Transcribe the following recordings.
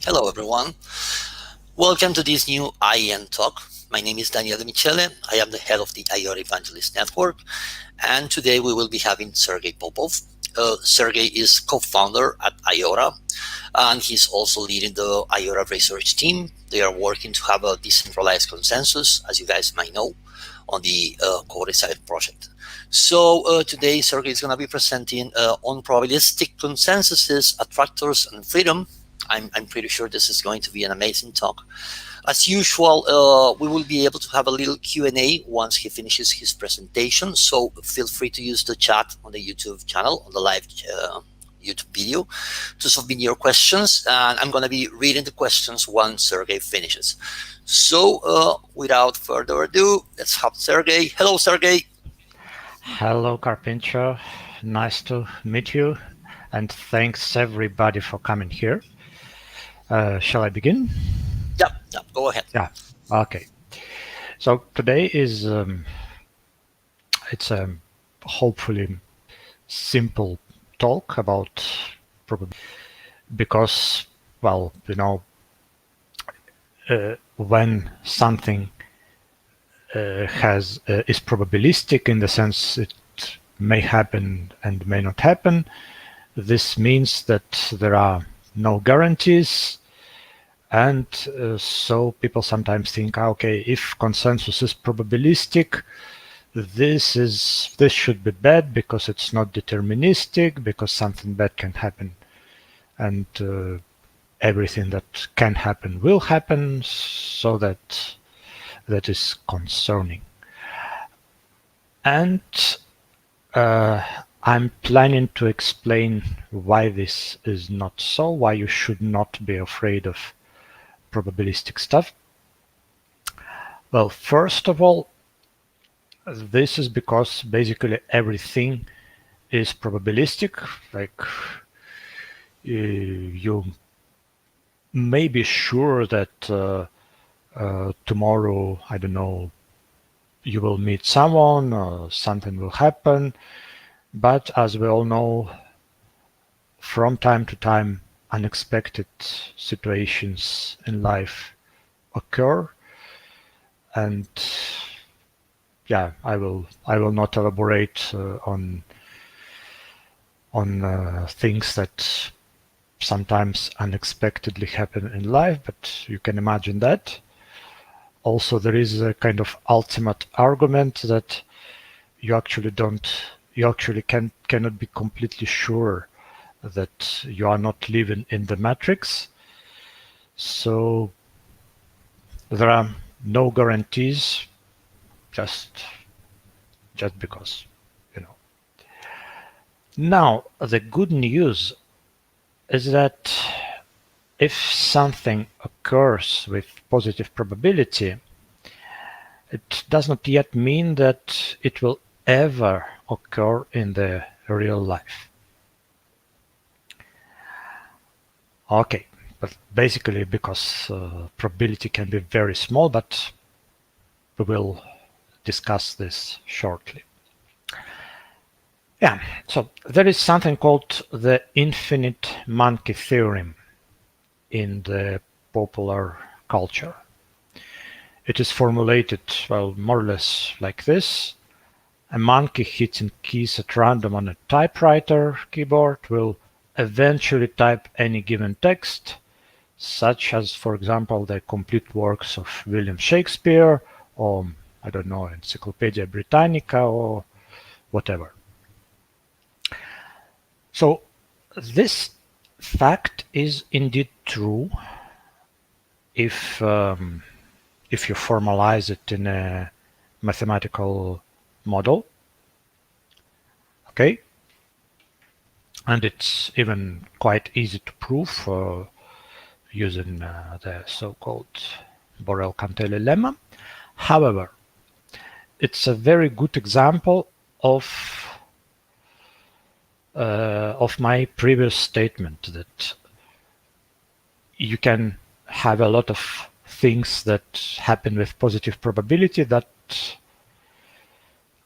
Hello, everyone. Welcome to this new IEN Talk. My name is Daniele Michele. I am the head of the IOTA Evangelist Network, and today we will be having Serguei Popov. Sergey is co-founder at IOTA, and he's also leading the IOTA Research Team. They are working to have a decentralized consensus, as you guys might know, on the co-decided project. So today, Sergey is going to be presenting on probabilistic consensuses, attractors, and freedom. I'm pretty sure this is going to be an amazing talk. As usual, we will be able to have a little Q&A once he finishes his presentation, so feel free to use the chat on the YouTube channel, on the live YouTube video, to submit your questions, and I'm going to be reading the questions once Sergey finishes. So without further ado, let's have Sergey. Hello, Sergey. Hello, Carpincho. Nice to meet you, and thanks everybody for coming here. Shall I begin? Yeah, go ahead. Yeah, okay. So today is it's a hopefully simple talk about probability, because, well, when something is probabilistic in the sense it may happen and may not happen, this means that there are no guarantees. And so people sometimes think, okay, if consensus is probabilistic, this should be bad because it's not deterministic, because something bad can happen, and everything that can happen will happen, so that is concerning. And I'm planning to explain why this is not so, why you should not be afraid of probabilistic stuff. Well, first of all, this is because basically everything is probabilistic. Like, you may be sure that tomorrow, I don't know, you will meet someone or something will happen, but as we all know, from time to time unexpected situations in life occur. And yeah, I will not elaborate on things that sometimes unexpectedly happen in life, but you can imagine that. Also, there is a kind of ultimate argument that you actually cannot be completely sure that you are not living in the matrix. So there are no guarantees, just because, Now, the good news is that if something occurs with positive probability, it does not yet mean that it will ever occur in the real life. Okay, but basically because probability can be very small, but we will discuss this shortly. Yeah, so there is something called the infinite monkey theorem in the popular culture. It is formulated, well, more or less like this. A monkey hitting keys at random on a typewriter keyboard will eventually type any given text, such as, for example, the complete works of William Shakespeare, or, I don't know, Encyclopedia Britannica, or whatever. So this fact is indeed true if you formalize it in a mathematical model. Okay, and it's even quite easy to prove using the so-called Borel-Cantelli lemma. However, it's a very good example of my previous statement that you can have a lot of things that happen with positive probability that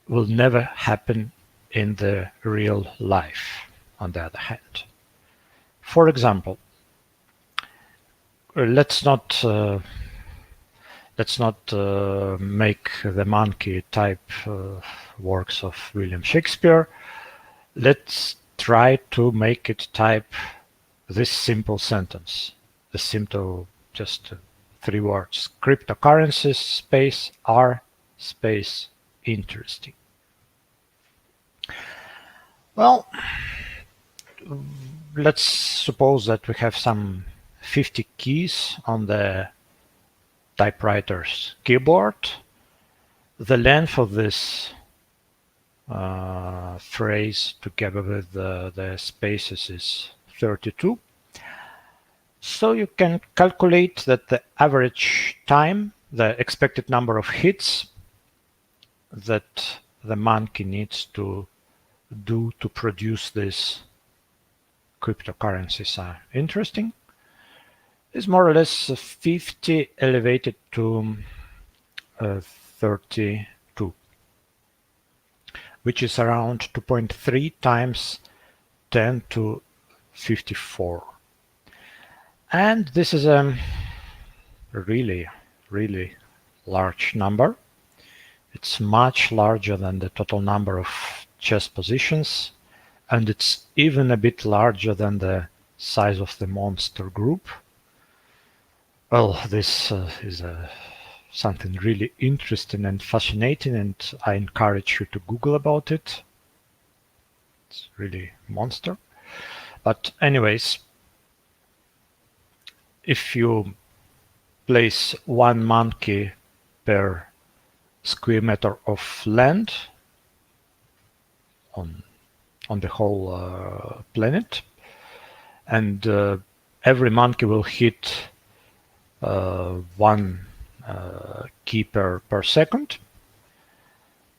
will never happen in the real life, on the other hand. For example, let's not make the monkey type works of William Shakespeare. Let's try to make it type this simple sentence. The simple, just 3 words: cryptocurrencies space are space interesting. Well, let's suppose that we have some 50 keys on the typewriter's keyboard. The length of this phrase together with the spaces is 32. So you can calculate that the average time, the expected number of hits that the monkey needs to do to produce this cryptocurrencies are interesting, is more or less 50 elevated to 32, which is around 2.3 times 10 to 54. And this is a really, really large number. It's much larger than the total number of chess positions, and it's even a bit larger than the size of the monster group. Well, this is something really interesting and fascinating, and I encourage you to Google about it. It's really monster. But anyways, if you place 1 monkey per square meter of land on the whole planet, and every monkey will hit 1 key per second,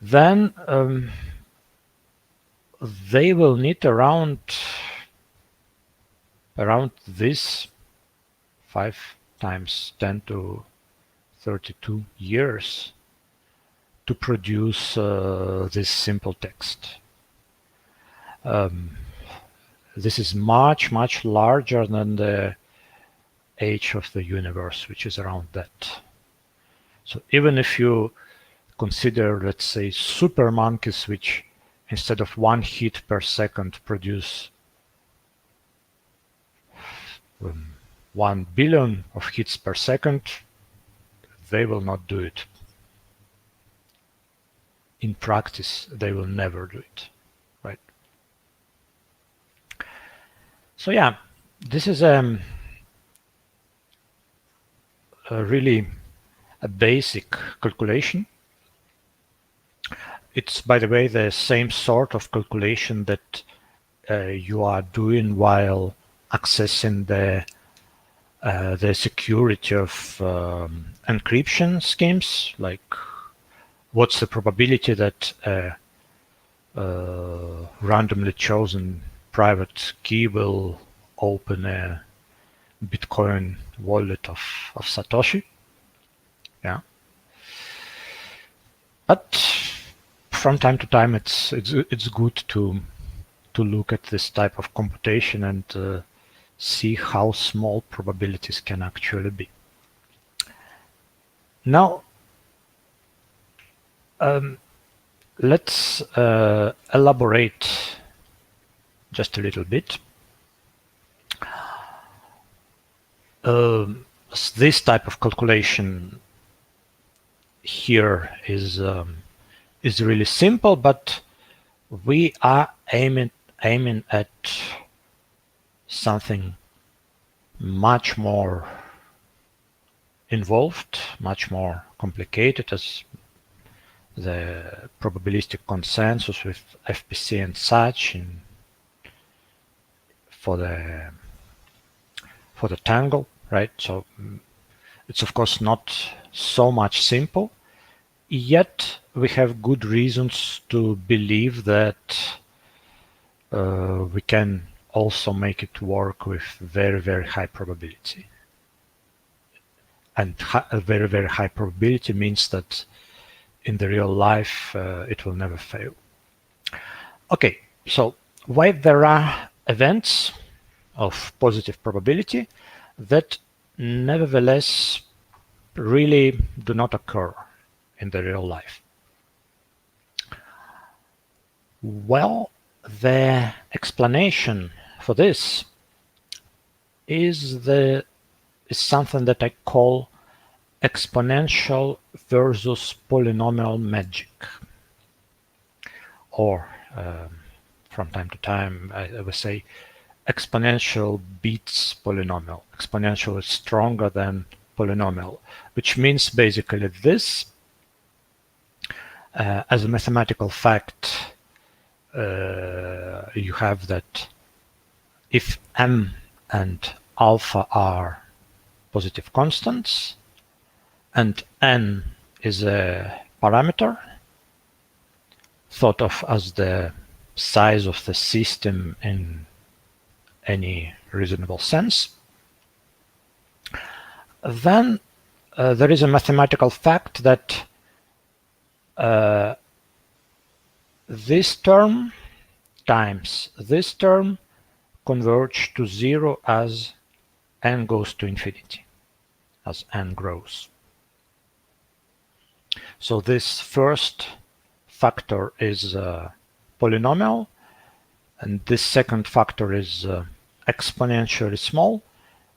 then they will need around this 5 times 10 to 32 years to produce this simple text. This is much, much larger than the age of the universe, which is around that. So even if you consider, let's say, super monkeys, which instead of 1 hit per second produce 1 billion of hits per second, they will not do it. In practice, they will never do it, right? So yeah, this is a really a basic calculation. It's, by the way, the same sort of calculation that you are doing while accessing the security of encryption schemes, like what's the probability that a randomly chosen private key will open a Bitcoin wallet of Satoshi. Yeah. But from time to time, it's good to look at this type of computation and see how small probabilities can actually be. Now, let's elaborate just a little bit. This type of calculation here is really simple, but we are aiming at something much more involved, much more complicated, as the probabilistic consensus with FPC and such for the Tangle, right? So it's of course not so much simple, yet we have good reasons to believe that we can also make it work with very, very high probability. And a very, very high probability means that in the real life it will never fail. Okay, so why there are events of positive probability that nevertheless really do not occur in the real life. Well, the explanation for this is something that I call exponential versus polynomial magic. Or from time to time, I would say exponential beats polynomial. Exponential is stronger than polynomial, which means basically this. As a mathematical fact, you have that if m and alpha are positive constants and n is a parameter thought of as the size of the system in any reasonable sense, then there is a mathematical fact that this term times this term converge to zero as n goes to infinity, as n grows. So this first factor is polynomial, and this second factor is exponentially small,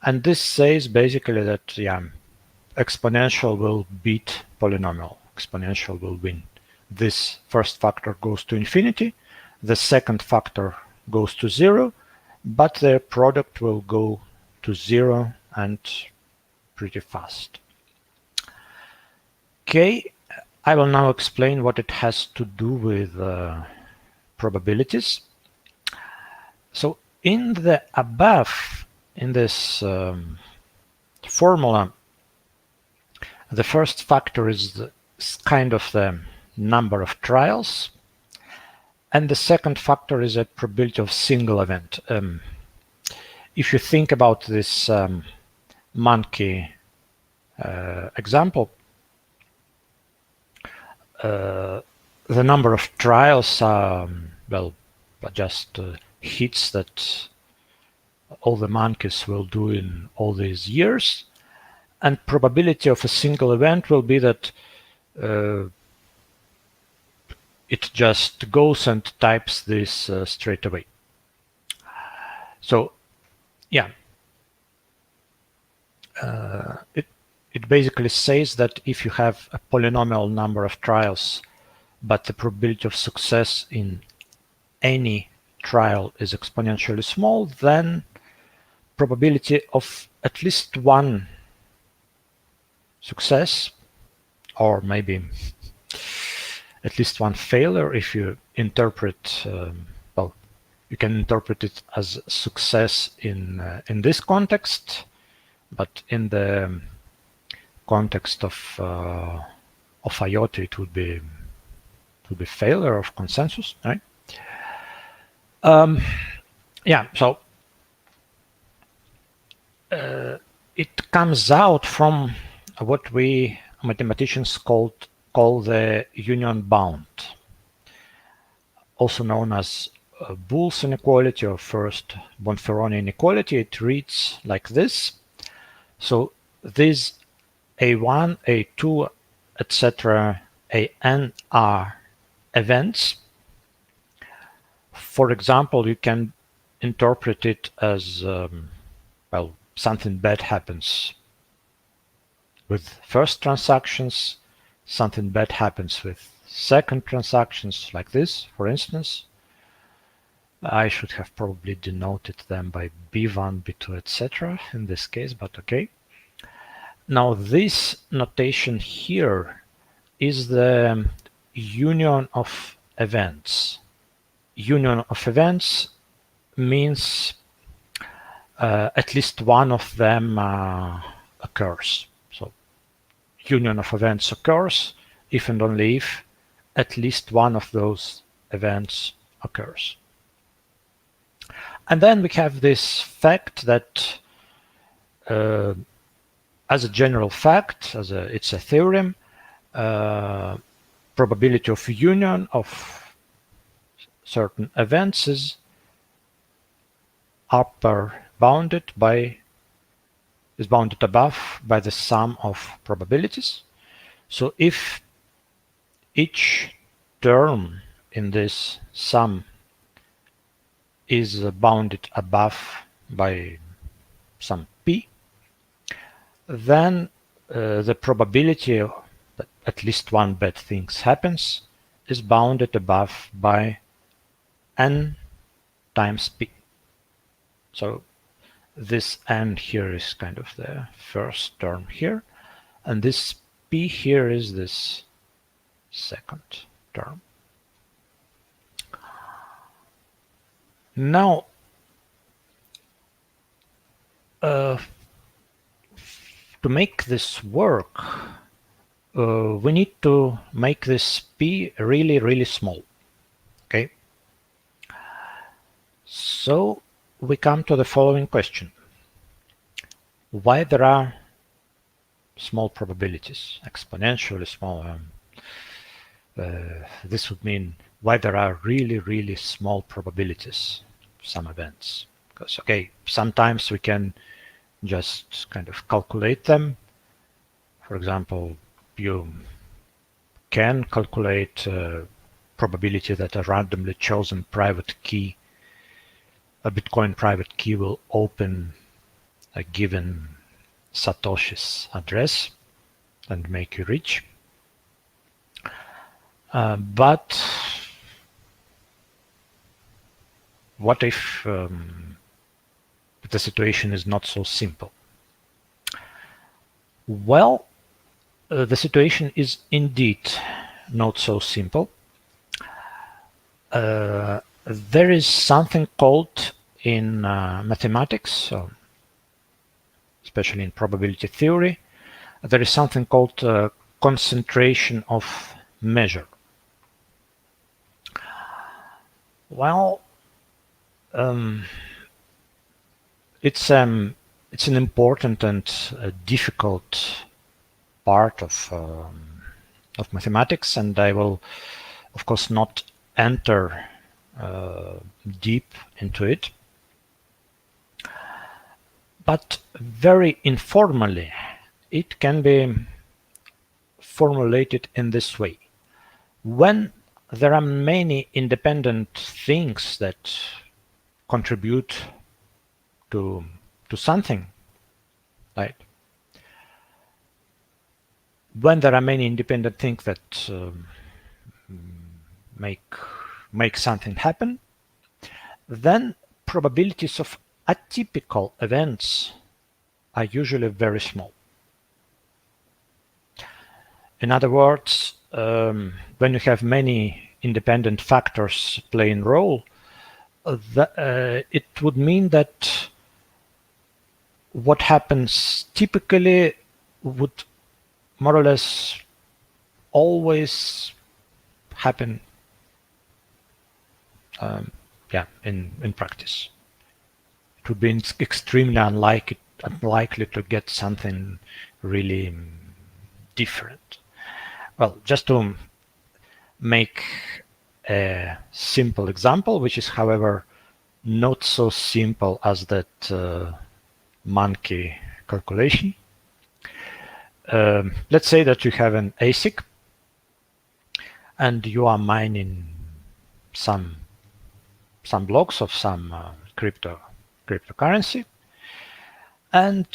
and this says basically that exponential will beat polynomial. Exponential will win. This first factor goes to infinity, the second factor goes to zero, but their product will go to zero and pretty fast. Okay, I will now explain what it has to do with probabilities. So in the above, in this formula, the first factor is kind of the number of trials, and the second factor is a probability of single event. If you think about this monkey example, the number of trials are, well, just hits that all the monkeys will do in all these years, and probability of a single event will be that it just goes and types this straight away. So it basically says that if you have a polynomial number of trials, but the probability of success in any trial is exponentially small, then probability of at least one success, or maybe at least one failure, if you interpret, well, you can interpret it as success in this context, but in the context of IOTA, it would be failure of consensus, right? So it comes out from what we mathematicians call the union bound, also known as Boole's inequality or first Bonferroni inequality. It reads like this. So these A1, A2, etc., AN are events. For example, you can interpret it as, well, something bad happens with first transactions, something bad happens with second transactions, like this, for instance. I should have probably denoted them by B1, B2, etc. in this case, but okay. Now this notation here is the union of events. Union of events means at least one of them occurs. So union of events occurs if and only if at least one of those events occurs. And then we have this fact that as a general fact, it's a theorem, probability of union of certain events is upper bounded by is bounded above by the sum of probabilities. So if each term in this sum is bounded above by some p, then the probability that at least one bad thing happens is bounded above by n times p. So this n here is kind of the first term here, and this p here is this second term. Now, to make this work, we need to make this p really, really small. Okay. So we come to the following question. Why there are small probabilities, exponentially small? This would mean why there are really, really small probabilities, some events. Because, okay, sometimes we can just kind of calculate them. For example, you can calculate probability that a randomly chosen private key, a Bitcoin private key, will open a given Satoshi's address and make you rich. But what if the situation is not so simple? Well, the situation is indeed not so simple. There is something called in mathematics, especially in probability theory, there is something called concentration of measure. Well, it's an important and difficult part of mathematics, and I will, of course, not enter deep into it. But very informally, it can be formulated in this way. When there are many independent things that contribute to something, right? When there are many independent things that make something happen, then probabilities of atypical events are usually very small. In other words, when you have many independent factors playing role, it would mean that what happens typically would more or less always happen in practice. It would be extremely unlikely to get something really different. Well, just to make a simple example, which is, however, not so simple as that monkey calculation. Let's say that you have an ASIC and you are mining some blocks of some cryptocurrency, and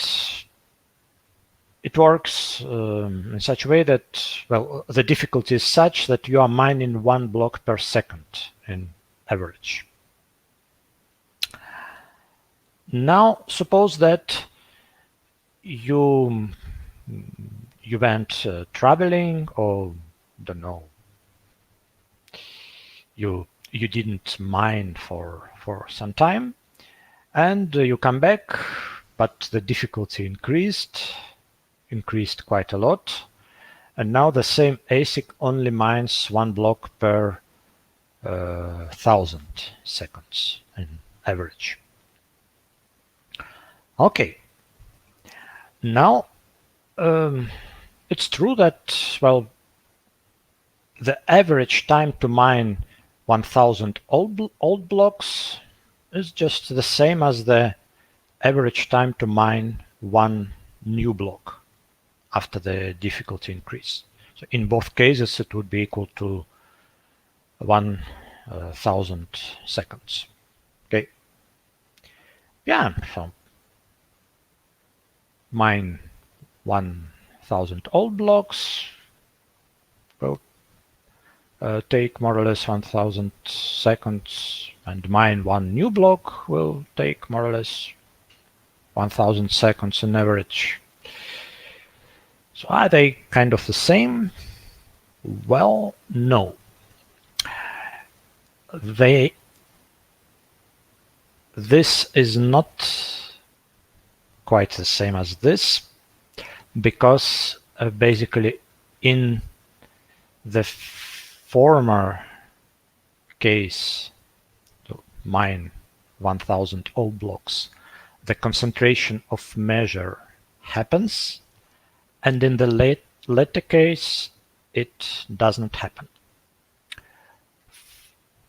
it works in such a way that, well, the difficulty is such that you are mining 1 block per second in average. Now, suppose that you went traveling, or don't know, you didn't mine for some time, and you come back, but the difficulty increased quite a lot, and now the same ASIC only mines 1 block per 1,000 seconds in average. Okay. Now, it's true that, well, the average time to mine 1,000 old blocks is just the same as the average time to mine one new block after the difficulty increase. So in both cases, it would be equal to 1,000 seconds. Okay. Yeah, so mine 1,000 old blocks will take more or less 1,000 seconds, and mine one new block will take more or less 1,000 seconds on average. So are they kind of the same? Well, no. This is not quite the same as this, because basically in the former case, so mine 1,000 old blocks, the concentration of measure happens, and in the latter case, it does not happen.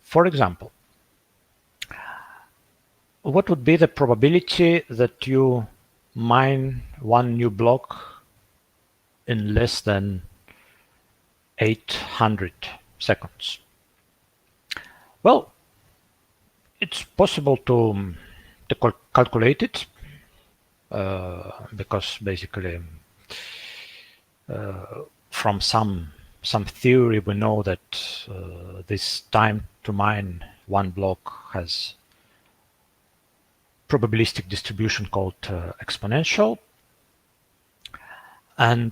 For example, what would be the probability that you mine one new block in less than 800 seconds? Well, it's possible to calculate it because basically from some theory we know that this time to mine one block has probabilistic distribution called exponential, and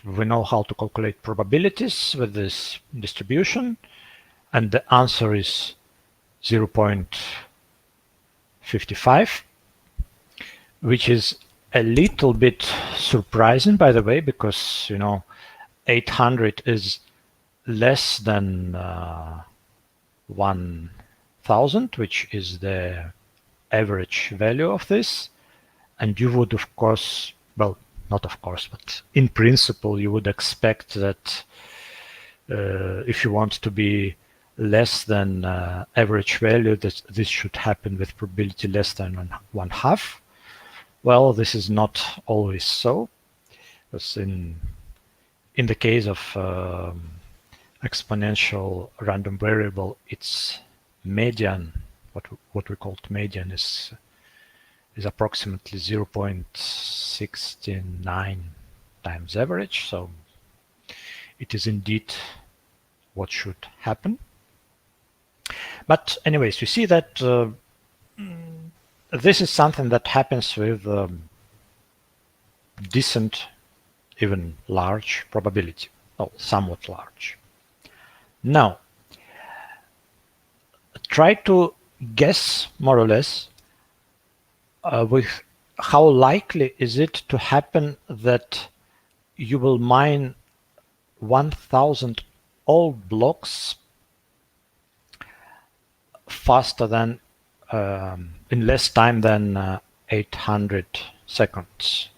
we know how to calculate probabilities with this distribution, and the answer is 0.55, which is a little bit surprising, by the way, because 800 is less than 1,000, which is the average value of this, and you would, of course, well, not of course, but in principle, you would expect that if you want to be less than average value, that this should happen with probability less than one half. Well, this is not always so, because in the case of exponential random variable, its median, what we call median, is approximately 0.69 times average. So it is indeed what should happen. But anyways, you see that this is something that happens with decent, even large probability, or somewhat large. Now, try to guess more or less with how likely is it to happen that you will mine 1,000 old blocks faster than in less time than 800 seconds.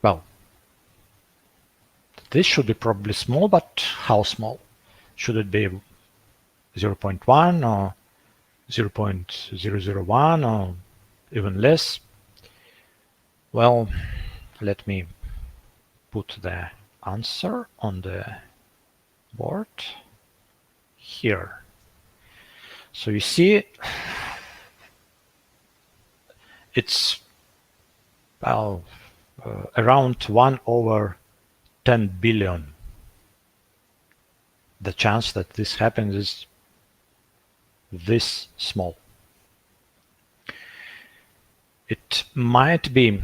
Well, this should be probably small, but how small? Should it be 0.1 or 0.001 or even less? Well, let me put the answer on the board here. So you see, it's around 1 over 10 billion. The chance that this happens is this small. It might be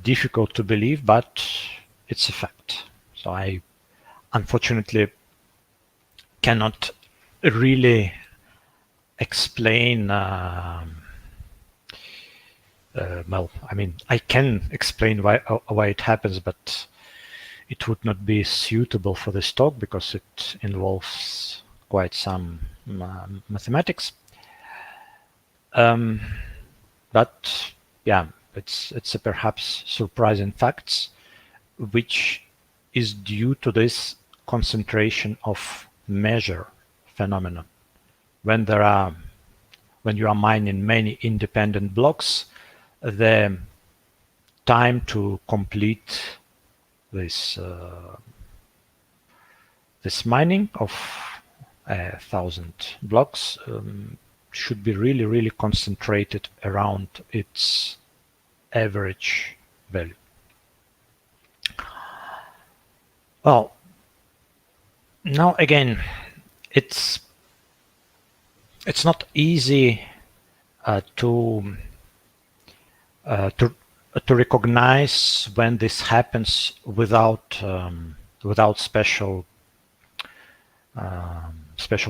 difficult to believe, but it's a fact. So I unfortunately cannot really explain well, I mean, I can explain why it happens, but it would not be suitable for this talk because it involves quite some mathematics. But yeah, it's a perhaps surprising facts, which is due to this concentration of measure phenomenon. When there are when you are mining many independent blocks, the time to complete this this mining of 1,000 blocks should be really concentrated around its average value. Well, now again, it's not easy to recognize when this happens without special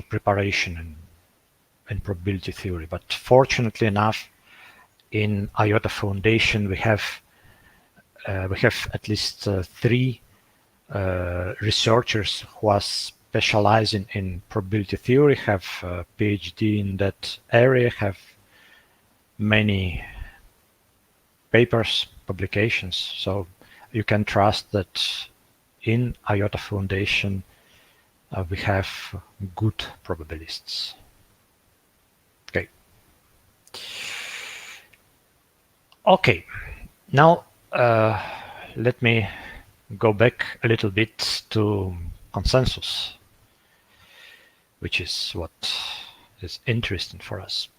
preparation in probability theory. But fortunately enough, in IOTA Foundation we have at least 3 researchers who are specializing in probability theory, have a PhD in that area, have many papers, publications. So you can trust that in IOTA Foundation we have good probabilists. Okay. Okay. Now let me go back a little bit to consensus, which is what is interesting for us.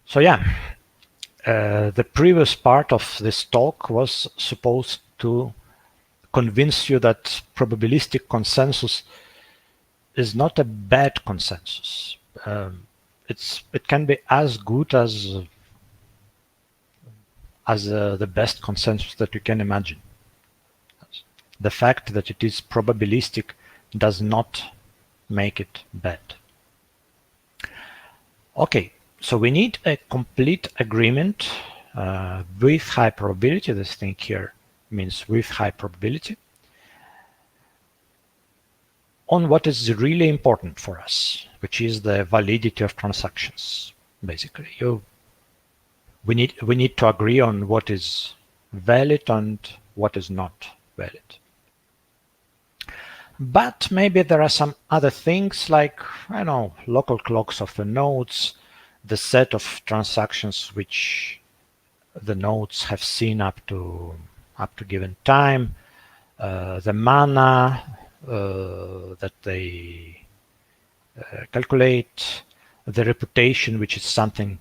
So yeah, the previous part of this talk was supposed to convince you that probabilistic consensus is not a bad consensus. It can be as good as the best consensus that you can imagine. The fact that it is probabilistic does not make it bad. Okay, so we need a complete agreement with high probability. This thing here means with high probability, on what is really important for us, which is the validity of transactions. Basically, we need to agree on what is valid and what is not valid. But maybe there are some other things like, I don't know, local clocks of the nodes, the set of transactions which the nodes have seen up to given time, the mana that they calculate, the reputation, which is something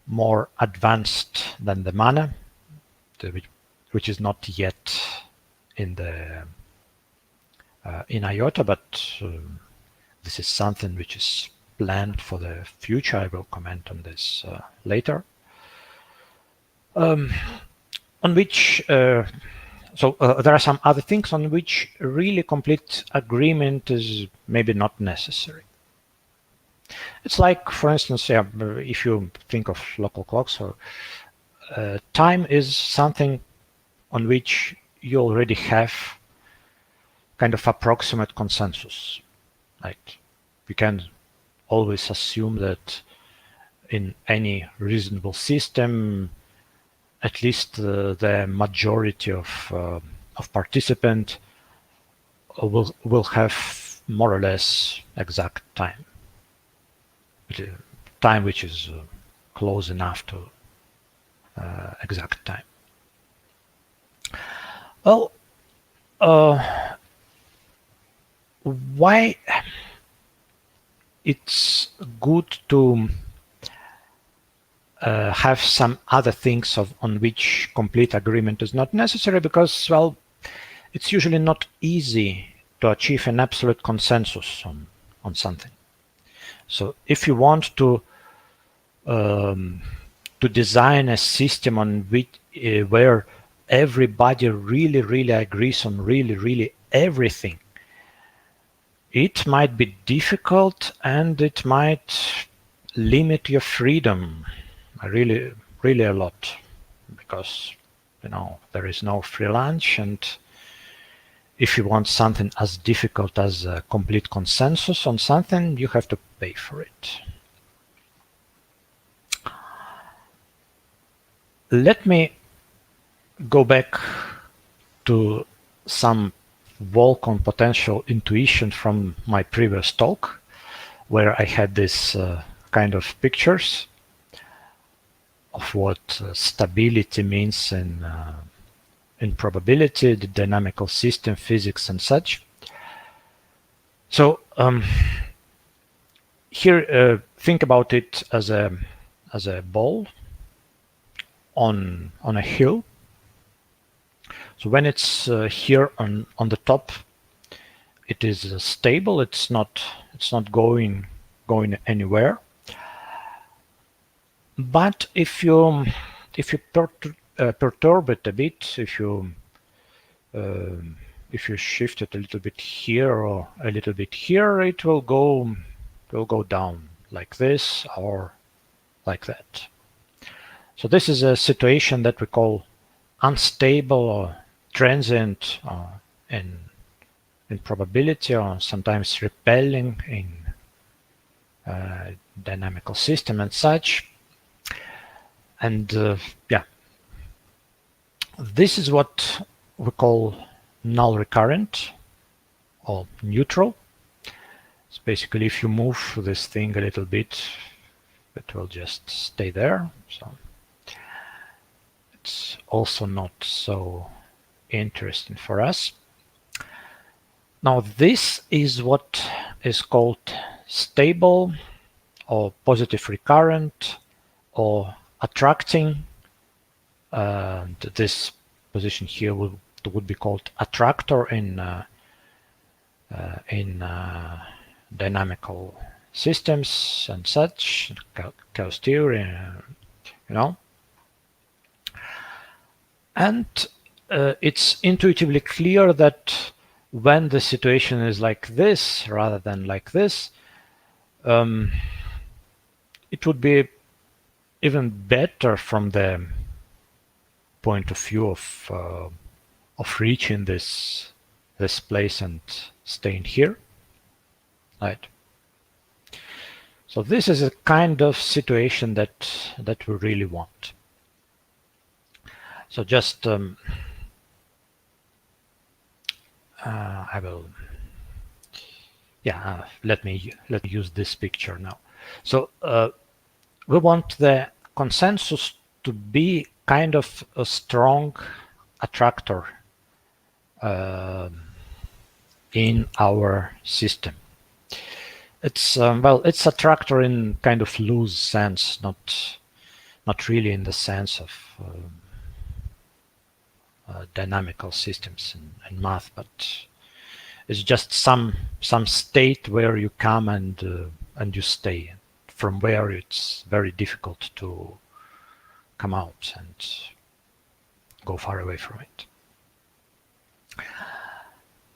more advanced than the mana, which is not yet in the in IOTA, but this is something which is planned for the future. I will comment on this later. On which so there are some other things on which really complete agreement is maybe not necessary. It's like, for instance, yeah, if you think of local clocks, or time is something on which you already have kind of approximate consensus. Like, you can always assume that in any reasonable system, at least the majority of participants will have more or less exact time. Time which is close enough to exact time. Well, why it's good to have some other things on which complete agreement is not necessary? Because, well, it's usually not easy to achieve an absolute consensus on something. So if you want to design a system on which where everybody really agrees on really everything, it might be difficult and it might limit your freedom really a lot, because there is no free lunch, and if you want something as difficult as a complete consensus on something, you have to pay for it. Let me go back to some Volcon potential intuition from my previous talk. where I had this kind of pictures of what stability means in probability, the dynamical system, physics, and such. So here, think about it as a ball on a hill. So when it's here on the top, it is stable. It's not going anywhere. But if you perturb it a bit, if you shift it a little bit here or a little bit here, it will go down like this or like that. So this is a situation that we call unstable or transient in probability, or sometimes repelling in dynamical system and such. And yeah, this is what we call null recurrent or neutral. So basically, if you move this thing a little bit, it will just stay there. So it's also not so interesting for us. Now, this is what is called stable or positive recurrent or attracting. This position here would be called attractor in dynamical systems and such, chaos theory, you know. And it's intuitively clear that when the situation is like this rather than like this, it would be even better from the point of view of reaching this place and staying here, right? So this is a kind of situation that we really want. So just I will, yeah, let me use this picture now. So we want the consensus to be kind of a strong attractor in our system. It's well, it's attractor in kind of loose sense, not really in the sense of dynamical systems and math, but it's just some state where you come and you stay, from where it's very difficult to come out and go far away from it.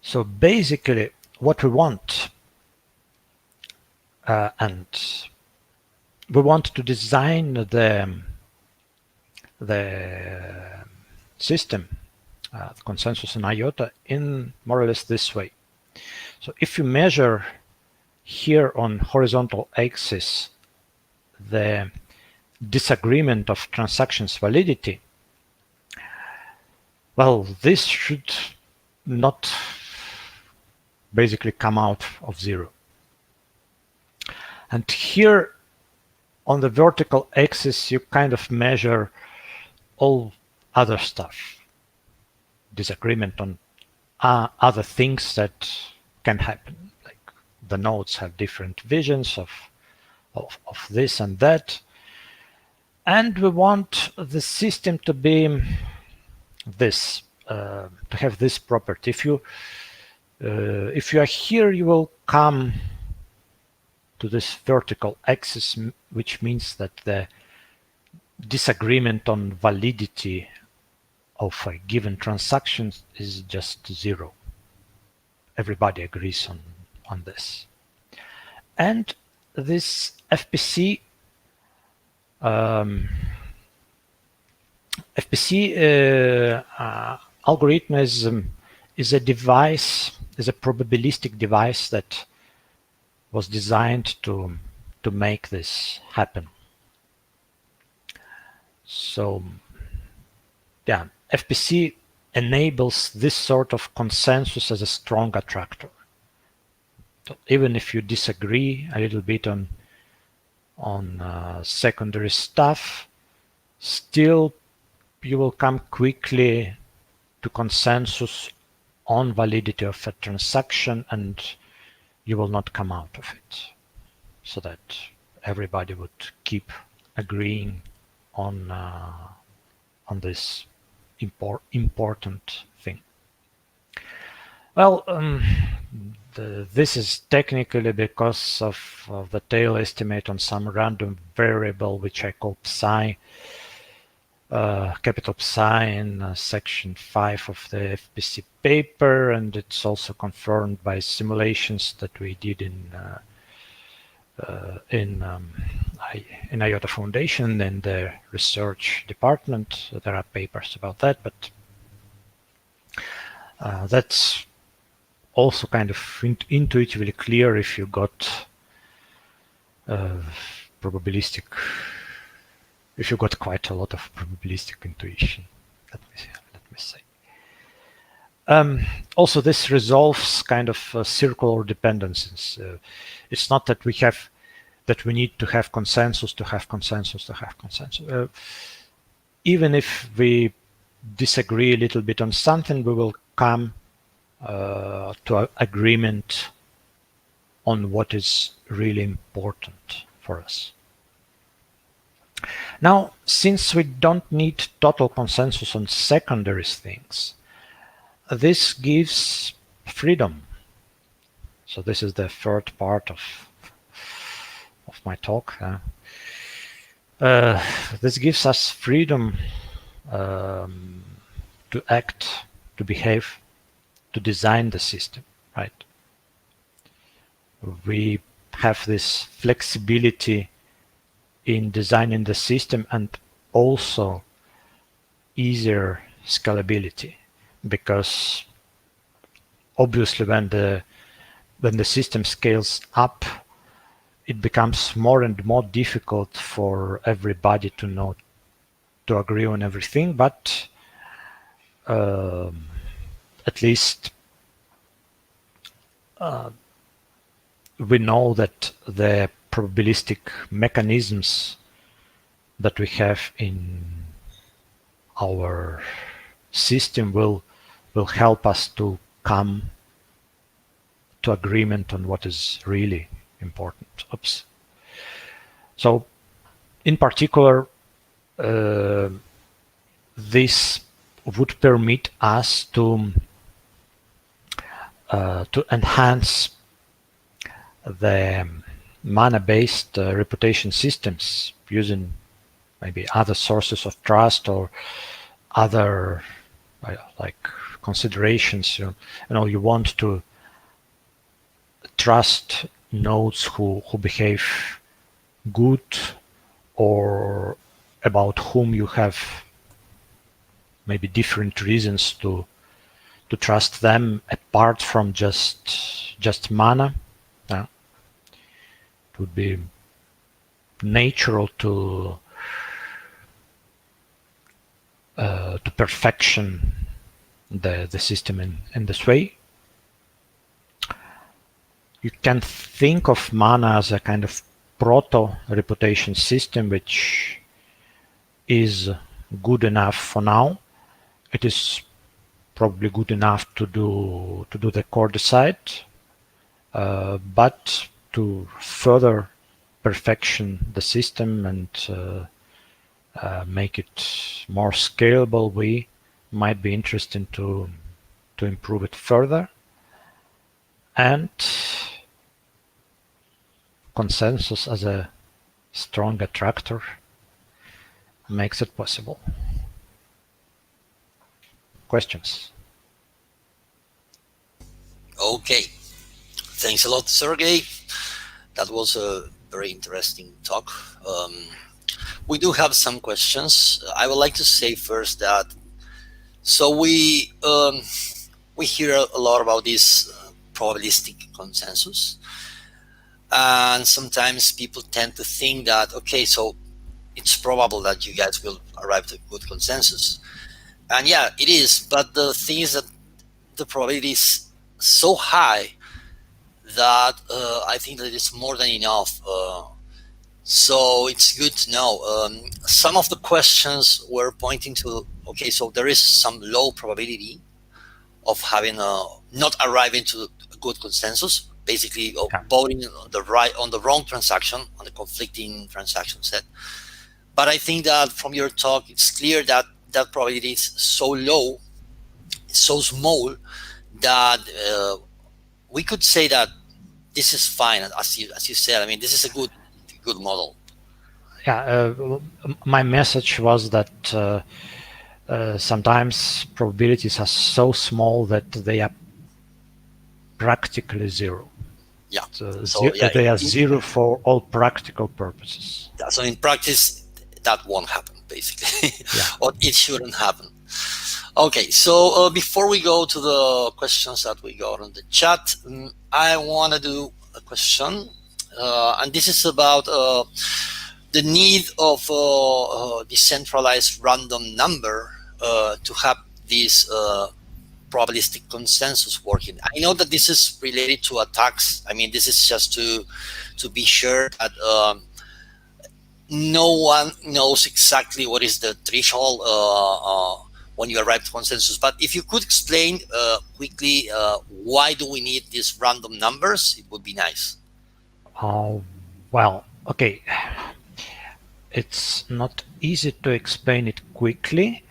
So basically, what we want, and we want to design the system, the consensus in IOTA, in more or less this way. So if you measure here on horizontal axis the disagreement of transactions validity, well, this should not basically come out of zero. And here on the vertical axis, you kind of measure all other stuff, disagreement on other things that can happen, like the nodes have different visions of this and that, and we want the system to be this, to have this property. If you are here, you will come to this vertical axis, which means that the disagreement on validity of a given transaction is just zero. Everybody agrees on this. And this FPC algorithm is a device, is a probabilistic device that was designed to make this happen. So yeah, FPC enables this sort of consensus as a strong attractor. even if you disagree a little bit on secondary stuff, still you will come quickly to consensus on validity of a transaction, and you will not come out of it, so that everybody would keep agreeing on this important thing. Well, this is technically because of the tail estimate on some random variable which I call psi, capital psi in section 5 of the FPC paper, and it's also confirmed by simulations that we did in IOTA Foundation in the research department. There are papers about that, but that's also kind of intuitively clear if you got probabilistic, if you got quite a lot of probabilistic intuition, let me say. Also, this resolves kind of circular dependencies. It's not that we need to have consensus to have consensus to have consensus. Even if we disagree a little bit on something, we will come to an agreement on what is really important for us. Now, since we don't need total consensus on secondary things, this gives freedom. So this is the third part of my talk. This gives us freedom to act, to behave, to design the system, right? We have this flexibility in designing the system and also easier scalability, because obviously when the system scales up, it becomes more and more difficult for everybody to agree on everything, but at least we know that the probabilistic mechanisms that we have in our system will help us to come to agreement on what is really important. Oops. So in particular, this would permit us to enhance the mana-based reputation systems using maybe other sources of trust or other like considerations. You want to trust nodes who behave good, or about whom you have maybe different reasons to trust them apart from just mana. It would be natural to perfection the system in this way. You can think of mana as a kind of proto-reputation system, which is good enough for now. It is probably good enough to do the core decide, but to further perfection the system and make it more scalable, we might be interested to improve it further. And consensus as a strong attractor makes it possible. Questions? Okay. Thanks a lot, Sergey. That was a very interesting talk. We do have some questions. I would like to say first that we hear a lot about this probabilistic consensus, and sometimes people tend to think that, okay, so it's probable that you guys will arrive at a good consensus, and yeah, it is. But the thing is that the probability is so high that I think that it's more than enough. So it's good to know. Some of the questions were pointing to, okay, so there is some low probability of having not arriving to a good consensus, basically Yeah. voting on the wrong transaction, on the conflicting transaction set. But I think that from your talk, it's clear that that probability is so low, so small, that we could say that this is fine, as you said. I mean, this is a good model. Yeah, my message was that sometimes probabilities are so small that they are practically zero. Yeah. So they are zero for all practical purposes. So in practice, that won't happen, basically, Yeah. or it shouldn't happen. Okay, so before we go to the questions that we got on the chat, I want to do a question, and this is about the need of decentralized random number to have this probabilistic consensus working. I know that this is related to attacks. I mean, this is just to be sure that no one knows exactly what is the threshold when you arrive to consensus. But if you could explain quickly why do we need these random numbers, it would be nice. Well, okay. It's not easy to explain it quickly,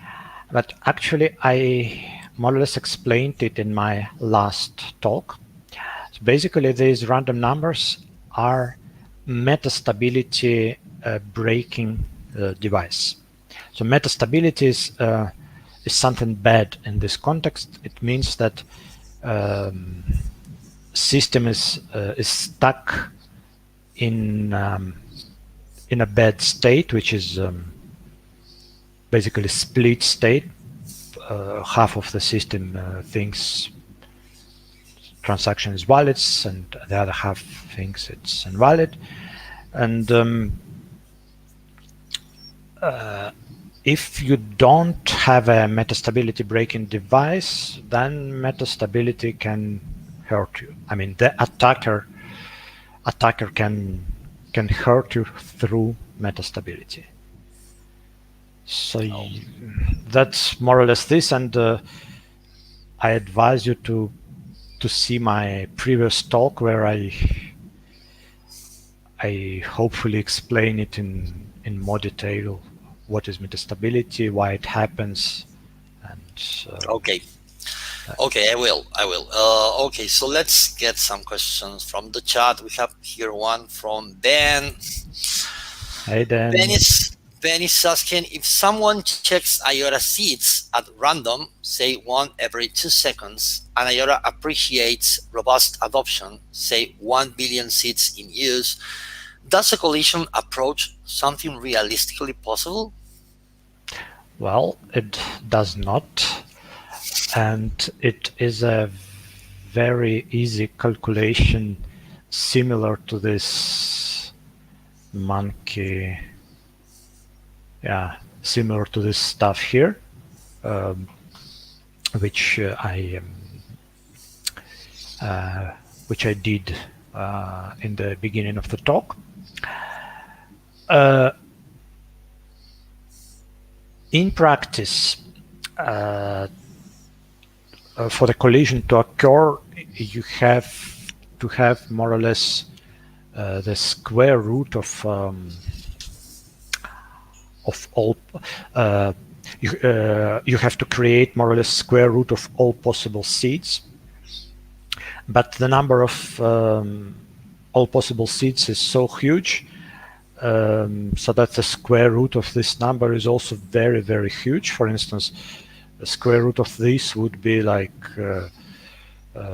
but actually I more or less explained it in my last talk. So basically, these random numbers are metastability breaking device. So metastability is something bad in this context. It means that system is stuck in a bad state, which is basically split state. Half of the system thinks transaction is valid, and the other half thinks it's invalid. And if you don't have a metastability breaking device, then metastability can hurt you. I mean, the attacker can hurt you through metastability. So that's more or less this, and I advise you to see my previous talk where I hopefully explain it in more detail. What is metastability, why it happens, and okay, I will. Okay, so let's get some questions from the chat. We have here one from Ben. Hey, Dan. Ben is asking, if someone checks IOTA seeds at random, say 1 every 2 seconds, and IOTA appreciates robust adoption, say 1 billion seeds in use, does a collision approach something realistically possible? Well, it does not, and it is a very easy calculation similar to this monkey, similar to this stuff here, which I did in the beginning of the talk. In practice, for the collision to occur, you have to have more or less the square root of all. You have to create more or less square root of all possible seeds, but the number of all possible seeds is so huge, so that the square root of this number is also very, very huge. For instance, the square root of this would be like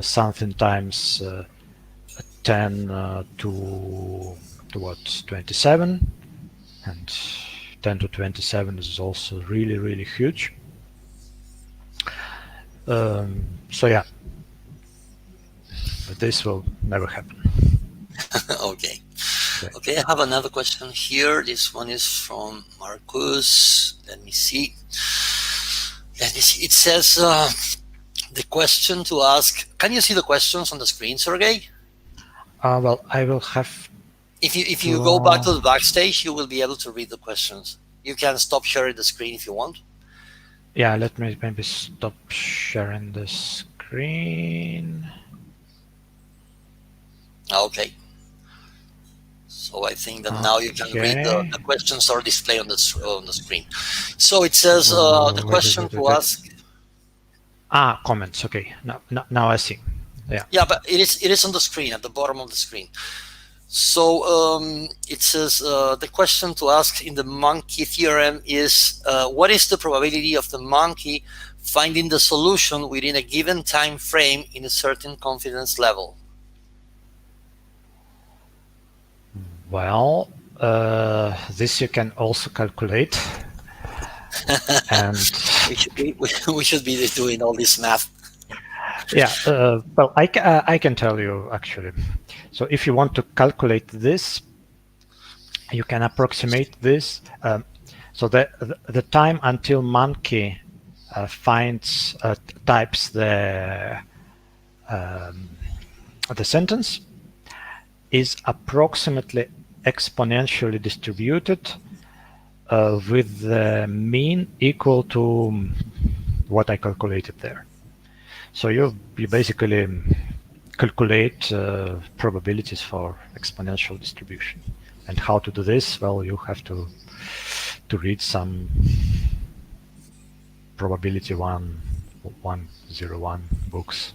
something times 10 to what, 27, and 10 to 27 is also really, really huge. So yeah, this will never happen. Okay. Okay, I have another question here. This one is from Marcus. Let me see. It says the question to ask. Can you see the questions on the screen, Sergei? Well, I will have If you go back to. to the backstage, you will be able to read the questions. You can stop sharing the screen if you want. Yeah, let me maybe stop sharing the screen. Okay. So I think that now you can read Okay. the questions are displayed on the screen. So it says the Wait, wait, question wait, to wait. ask. Comments. Okay. Now I see. Yeah. Yeah, but it is on the screen at the bottom of the screen. So it says the question to ask in the monkey theorem is what is the probability of the monkey finding the solution within a given time frame in a certain confidence level? Well, this you can also calculate, and We should be doing all this math. yeah. Well, I can tell you actually. So if you want to calculate this, you can approximate this. So the time until monkey finds types the sentence is approximately exponentially distributed with the mean equal to what I calculated there. So you basically calculate probabilities for exponential distribution. And how to do this? Well, you have to read some probability 101 books.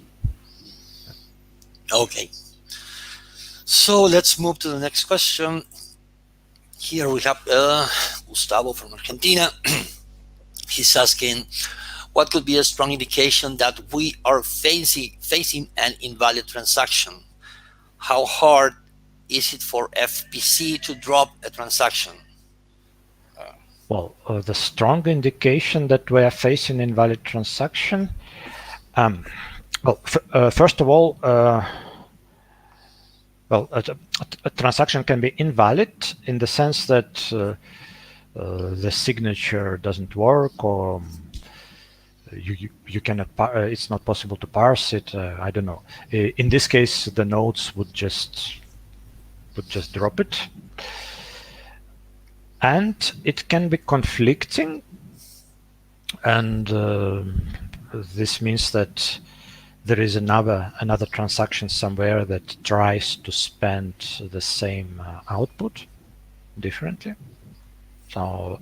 Okay. So let's move to the next question. Here we have Gustavo from Argentina. He's asking, what could be a strong indication that we are facing an invalid transaction? How hard is it for FPC to drop a transaction? Well, the strong indication that we are facing invalid transaction. Well, first of all, well, a transaction can be invalid in the sense that the signature doesn't work, or you cannot. It's not possible to parse it. I don't know. In this case, the nodes would just drop it, and it can be conflicting, and this means that there is another transaction somewhere that tries to spend the same output differently. So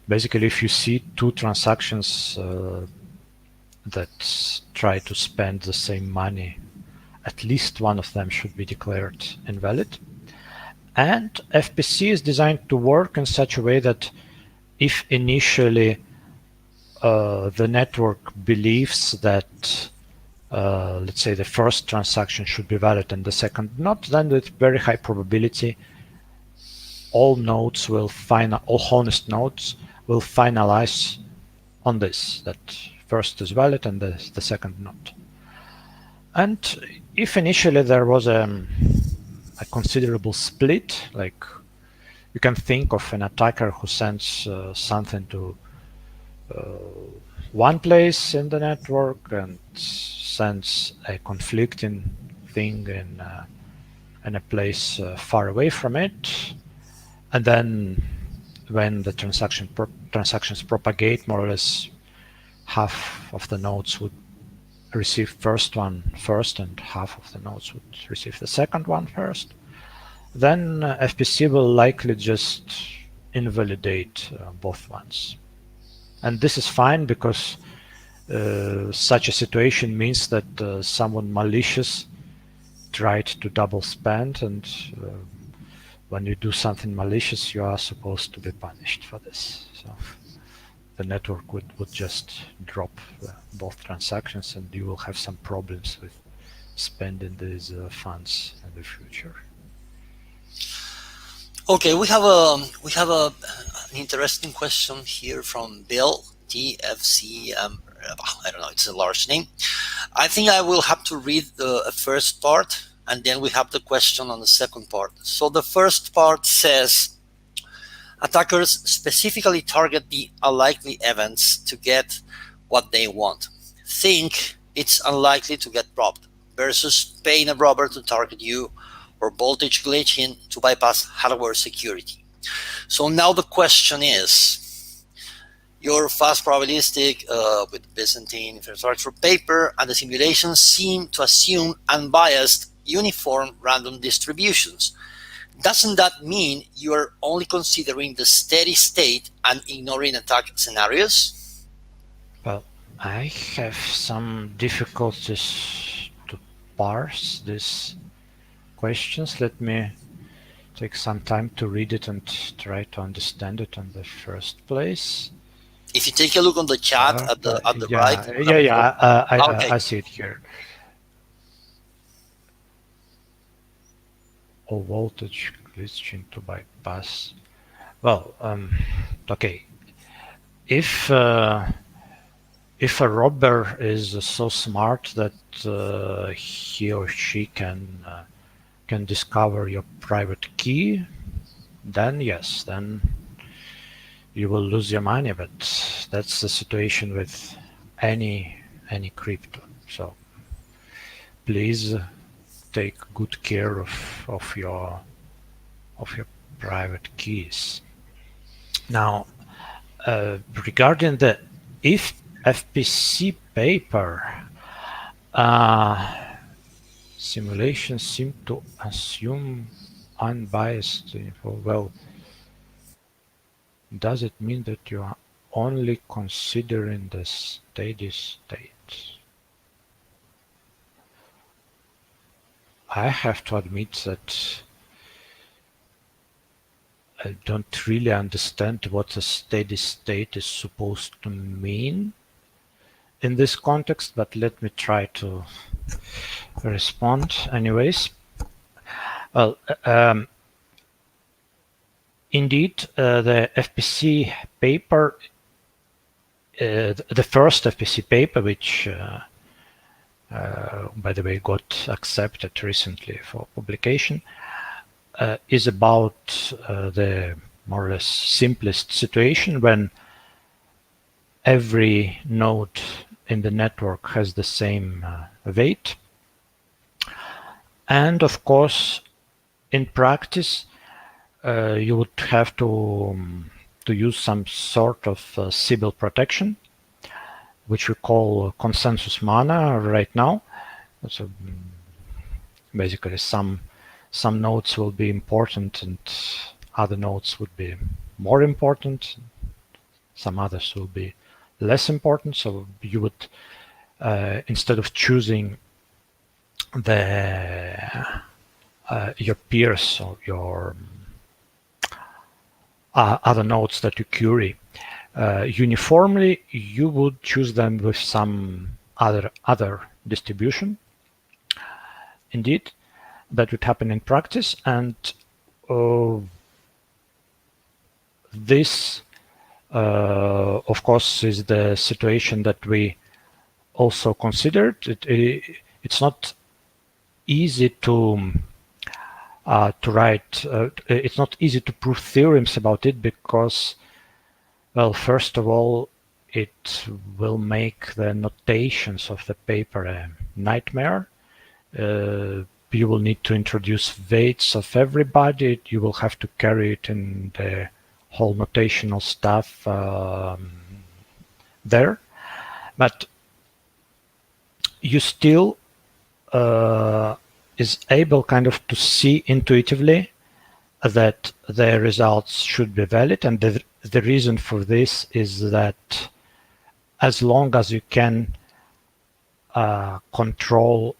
basically, if you see two transactions that try to spend the same money, at least one of them should be declared invalid. And FPC is designed to work in such a way that if initially the network believes that let's say the first transaction should be valid and the second not, then with very high probability all honest nodes will finalize on this, that first is valid and the second not. And if initially there was a considerable split, like you can think of an attacker who sends something to one place in the network and sends a conflicting thing in a place far away from it, and then when the transactions propagate, more or less half of the nodes would receive first one first and half of the nodes would receive the second one first, then FPC will likely just invalidate both ones. And this is fine because such a situation means that someone malicious tried to double spend, and when you do something malicious, you are supposed to be punished for this. So the network would just drop both transactions, and you will have some problems with spending these funds in the future. Okay, we have an interesting question here from Bill TFC. I don't know, it's a large name. I think I will have to read the first part, and then we have the question on the second part. So the first part says, attackers specifically target the unlikely events to get what they want. Think it's unlikely to get robbed. versus paying a robber to target you or voltage glitching to bypass hardware security. So now the question is, your fast probabilistic with Byzantine infrastructure paper and the simulations seem to assume unbiased, uniform random distributions. Doesn't that mean you are only considering the steady state and ignoring attack scenarios? Well, I have some difficulties to parse these questions. Let me take some time to read it and try to understand it in the first place. If you take a look on the chat at the right, Yeah, you have yeah, yeah. okay. I see it here. All voltage glitching to bypass. Well, okay. If if a robber is so smart that he or she can discover your private key, then yes, then you will lose your money. But that's the situation with any crypto. So please take good care of your private keys. Now, regarding the if FPC paper, simulations seem to assume unbiased info. Well, does it mean that you are only considering the steady state? I have to admit that I don't really understand what a steady state is supposed to mean in this context, but let me try to respond anyways. Well, indeed, the FPC paper, the first FPC paper, which by the way got accepted recently for publication, is about the more or less simplest situation when every node in the network has the same weight. And of course, in practice, you would have to use some sort of Sybil protection, which we call consensus mana right now. So basically, some nodes will be important and other nodes would be more important. Some others will be less important. So you would, instead of choosing your peers or your other nodes that you query uniformly, you would choose them with some other distribution. Indeed, that would happen in practice, and this, of course, is the situation that we also considered. It's not easy to write. It's not easy to prove theorems about it because, well, first of all, it will make the notations of the paper a nightmare. You will need to introduce weights of everybody. You will have to carry it in the whole notational stuff there. But you still is able kind of to see intuitively that the results should be valid. And the reason for this is that as long as you can control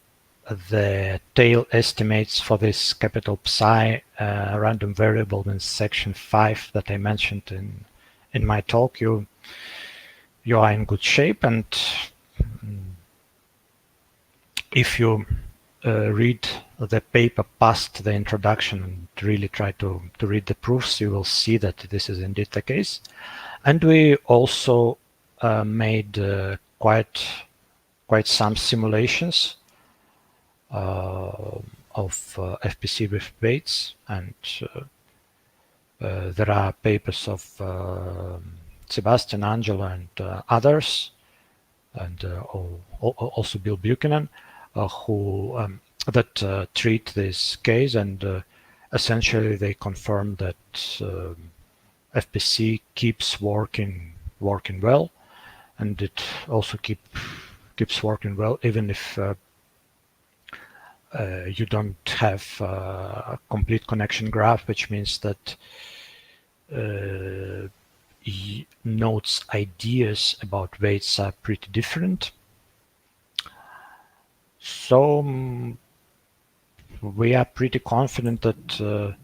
the tail estimates for this capital Psi random variable in section 5 that I mentioned in my talk, you are in good shape. And if you read the paper past the introduction and really try to read the proofs, you will see that this is indeed the case. And we also made quite some simulations of FPC with weights, and there are papers of Sebastian, Angelo, and others, and also Bill Buchanan, who that treat this case, and essentially they confirm that FPC keeps working well, and it also keeps working well even if you don't have a complete connection graph, which means that nodes' ideas about weights are pretty different. So we are pretty confident that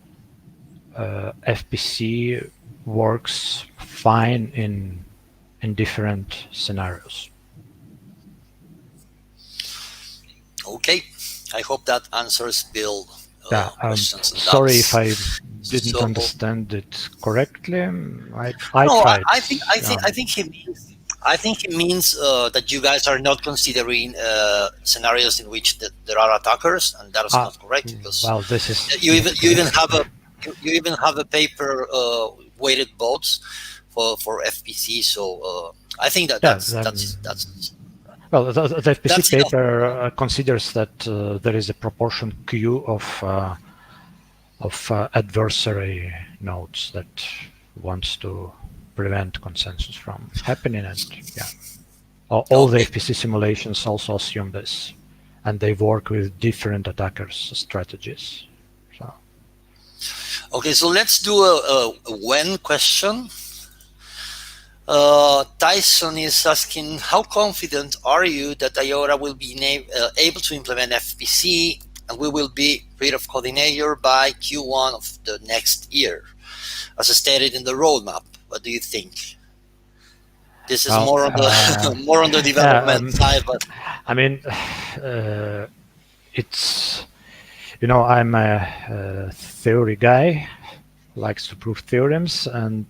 FPC works fine in different scenarios. Okay, I hope that answers Bill questions and sorry doubts. if I didn't understand it correctly. I No, tried. I think he means that you guys are not considering scenarios in which there are attackers, and that is not correct because well, this is you even have a paper weighted votes for FPC. So I think that's well, the FPC that's paper considers that there is a proportion Q of adversary nodes that wants to prevent consensus from happening, and all the FPC simulations also assume this, and they work with different attackers' strategies. So. Okay, so let's do a when question. Tyson is asking, how confident are you that IOTA will be able to implement FPC and we will be rid of coordinator by Q1 of the next year, as stated in the roadmap? What do you think? This is more on the more on the development side, but I mean, it's I'm a theory guy, likes to prove theorems, and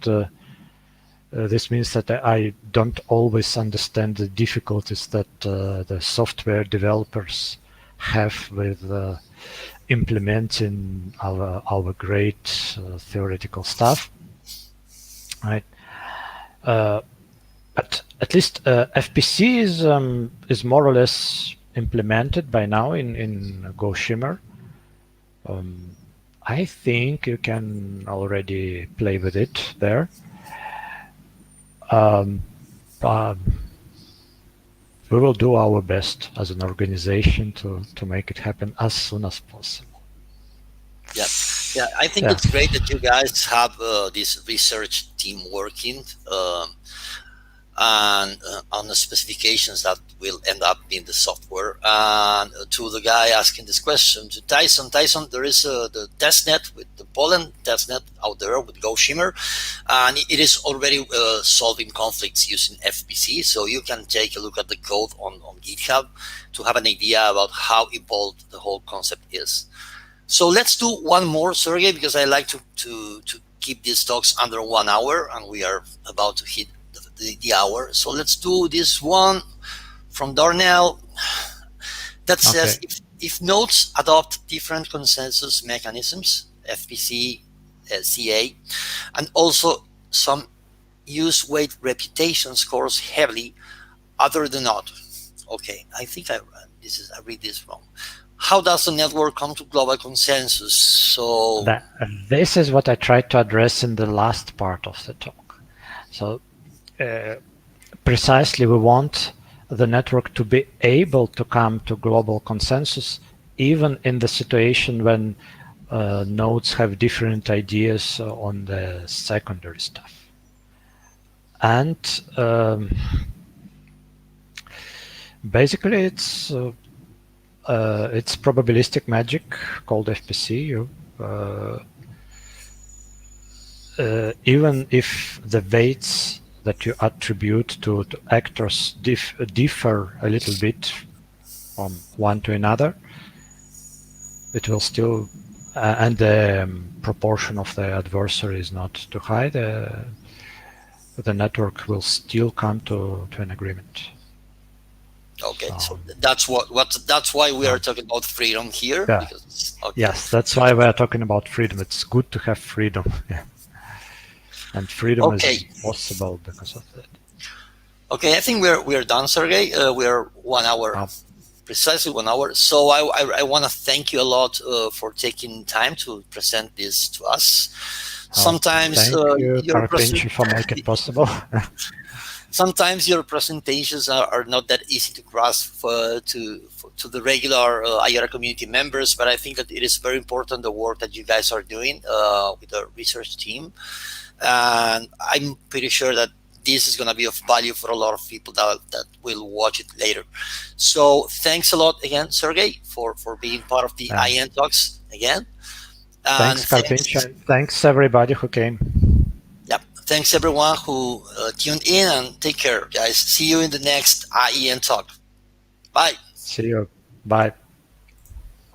this means that I don't always understand the difficulties that the software developers have with implementing our great theoretical stuff, right? But at least FPC is more or less implemented by now in Go Shimmer. I think you can already play with it there. We will do our best as an organization to make it happen as soon as possible. Yeah, I think it's great that you guys have this research team working and on the specifications that will end up in the software. And to the guy asking this question, to Tyson, there is the testnet with the Poland testnet out there with Go Shimmer, and it is already solving conflicts using FPC. So you can take a look at the code on GitHub to have an idea about how evolved the whole concept is. So let's do one more, Sergey, because I like to keep these talks under 1 hour, and we are about to hit the hour. So let's do this one from Darnell that says, if nodes adopt different consensus mechanisms, FPC, CA, and also some use weight reputation scores heavily, other than not. Okay, I think I read this wrong. How does the network come to global consensus? So this is what I tried to address in the last part of the talk. So precisely, we want the network to be able to come to global consensus, even in the situation when nodes have different ideas on the secondary stuff. And basically, it's probabilistic magic called FPC. Even if the weights that you attribute to actors differ a little bit from one to another, it will still, and the proportion of the adversary is not too high, the network will still come to an agreement. Okay, so that's that's why we are talking about freedom here. Yeah. Because, yes, that's why we are talking about freedom. It's good to have freedom. Yeah. And freedom is possible because of that. Okay, I think we're done, Sergey. We are 1 hour precisely 1 hour. So I want to thank you a lot for taking time to present this to us. Sometimes Thank you, your Carpinchi, for making it possible. sometimes your presentations are not that easy to grasp to the regular IOTA community members, but I think that it is very important the work that you guys are doing with the research team, and I'm pretty sure that this is going to be of value for a lot of people that will watch it later. So thanks a lot again, Sergey, for being part of the IEN Talks again. And Thanks, Carpinchi, and thanks everybody who came. yeah, thanks everyone who tuned in, and take care, guys. See you in the next IEN Talk. Bye. See you. Bye.